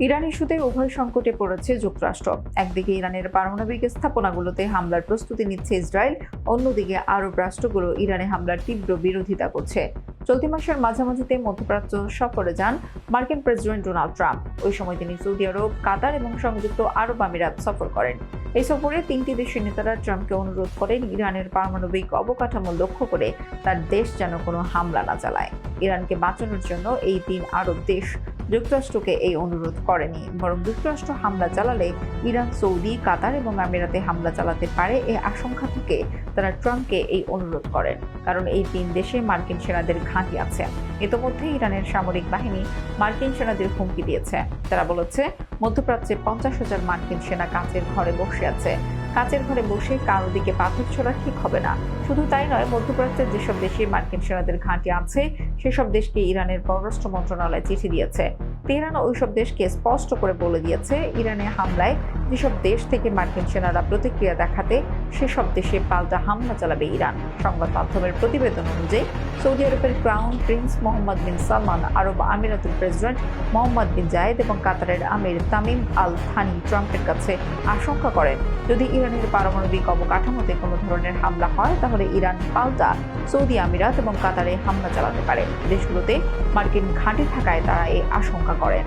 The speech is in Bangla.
ইরান ইস্যুতে উভয় সংকটে পড়েছে যুক্তরাষ্ট্র। একদিকে ইরানের পারমাণবিক স্থাপনাগুলোতে হামলার প্রস্তুতি নিচ্ছে ইসরায়েল, অন্যদিকে আরব রাষ্ট্রগুলো ইরানে হামলার তীব্র বিরোধিতা করছে। চলতি মাসের মাঝামাঝিতে মধ্যপ্রাচ্য সফরে যান মার্কিন প্রেসিডেন্ট ডোনাল্ড ট্রাম্প। ওই সময় তিনি সৌদি আরব, কাতার এবং সংযুক্ত আরব আমিরাত সফর করেন। এই সফরে তিনটি দেশের নেতারা ট্রাম্পকে অনুরোধ করেন ইরানের পারমাণবিক অবকাঠামো লক্ষ্য করে তার দেশ যেন কোনো হামলা না চালায়। ইরানকে বাঁচানোর জন্য এই তিন আরব দেশ যুক্তরাষ্ট্রকে এই অনুরোধ করেনি, বরং যুক্তরাষ্ট্র হামলা চালালে ইরান, সৌদি, কাতার এবং আমিরাতে হামলা চালাতে পারে এই আশঙ্কা থেকে তারা ট্রাম্পকে এই অনুরোধ করেন। কারণ এই তিন দেশে মার্কিন সেনাদের ঘাঁটি আছে। ইতোমধ্যে ইরানের সামরিক বাহিনী মার্কিন সেনাদের হুমকি দিয়েছে। তারা বলেছে মধ্যপ্রাচ্যে 50,000 মার্কিন সেনা কাচের ঘরে বসে আছে। কাচের ঘরে বসে কারো দিকে পাথর ছোড়া ঠিক হবে না। শুধু তাই নয়, মধ্যপ্রাচ্যের যেসব দেশে মার্কিন সেনাদের ঘাঁটি আছে সেসব দেশকে ইরানের পররাষ্ট্র মন্ত্রণালয় চিঠি দিয়েছে। তেহরান ওইসব দেশকে স্পষ্ট করে বলে দিয়েছে ইরানের হামলায় যেসব দেশ থেকে মার্কিন সেনারা প্রতিক্রিয়া দেখাতে সেসব দেশে পাল্টা হামলা চালাবে ইরান। সংবাদ মাধ্যমের প্রতিবেদন অনুযায়ী সৌদি আরবের ক্রাউন প্রিন্স মোহাম্মদ বিন সালমান, আরব আমিরাতের প্রেসিডেন্ট মোহাম্মদ বিন জায়েদ এবং কাতারের আমির তামিম আল থানি ট্রাম্পের কাছে আশঙ্কা করেন যদি ইরানের পারমাণবিক অবকাঠামোতে কোনো ধরনের হামলা হয় তাহলে ইরান পাল্টা সৌদি আমিরাত এবং কাতারে হামলা চালাতে পারে। দেশগুলোতে মার্কিন ঘাঁটি থাকায় তারা এই আশঙ্কা করেন।